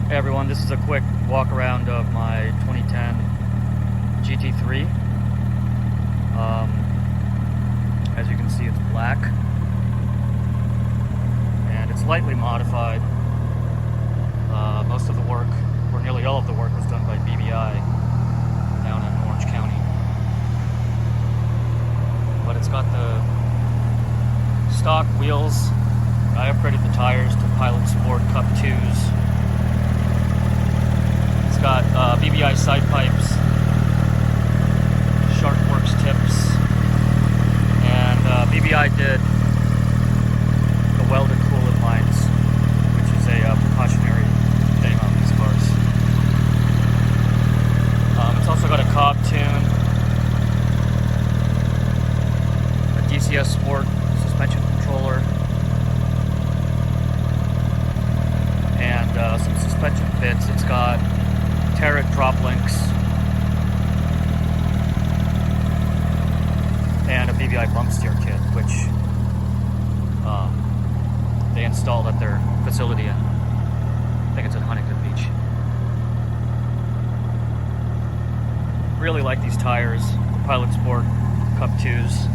Hey everyone, this is a quick walk around of my 2010 GT3. As you can see, it's black and it's lightly modified. Most of the work, or nearly all of the work, was done by BBI down in Orange County. But it's got the stock wheels. I upgraded the tires to Pilot Sport Cup 2s. It's got BBI side pipes, SharkWorks tips, and BBI did the welded coolant lines, which is a precautionary thing on these cars. It's also got a Cobb tune, a DCS Sport suspension controller, and some suspension bits. It's got Tarot drop links and a BBI bump steer kit, which they installed at their facility in, I think it's in Huntington Beach. Really like these tires, the Pilot Sport Cup 2s.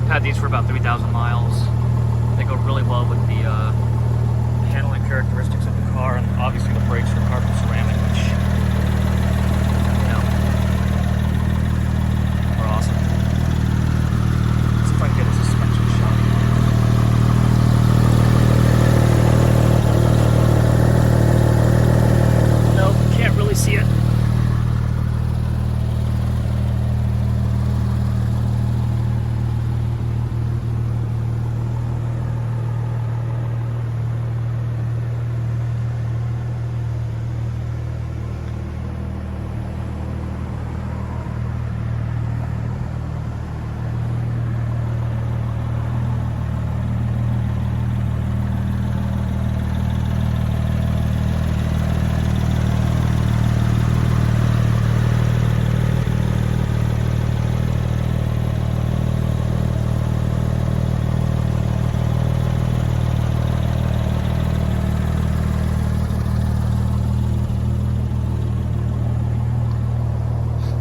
Had these for about 3,000 miles. They go really well with the handling characteristics of the car, and obviously the brakes are carbon ceramic, which, you know, are awesome. Let's see if I can get a suspension shot. Nope, can't really see it.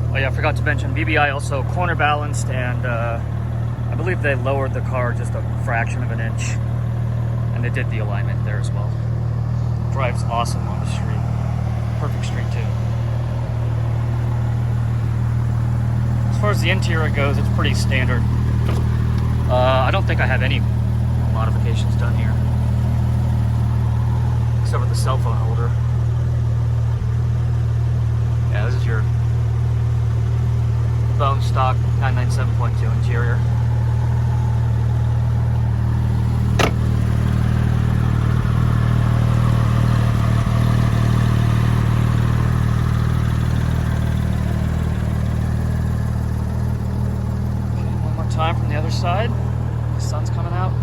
Oh yeah, I forgot to mention, BBI also corner balanced, and I believe they lowered the car just a fraction of an inch, and they did the alignment there as well. Drives awesome on the street. Perfect street too. As far as the interior goes, it's pretty standard. I don't think I have any modifications done here, except for the cell phone holder. Yeah, this is your bone stock 997.2 interior. Okay, one more time from the other side. The sun's coming out.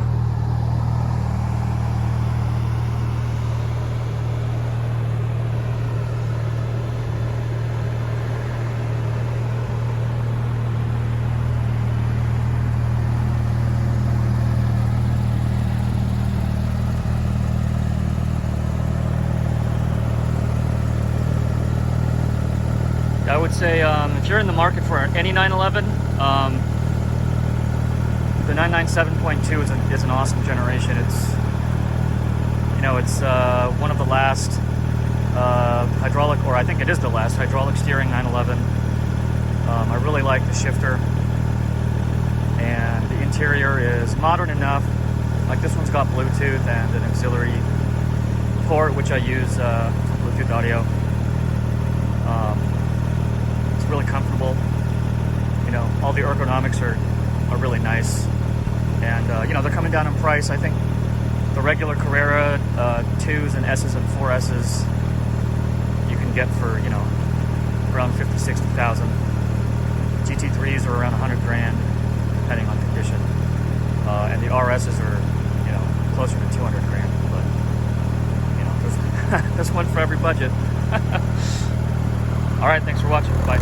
I would say if you're in the market for any 911, the 997.2 is an awesome generation. It's, you know, it's one of the last hydraulic, or I think it is the last hydraulic steering 911. I really like the shifter, and the interior is modern enough. Like this one's got Bluetooth and an auxiliary port, which I use for Bluetooth audio. Really comfortable. You know, all the ergonomics are really nice, and you know, they're coming down in price. I think the regular Carrera 2s and S's and 4S's you can get for, you know, around 50,000-60,000. GT3s are around 100 grand depending on condition, and the RS's are, you know, closer to 200 grand. But you know, there's one for every budget. All right, thanks for watching. Bye.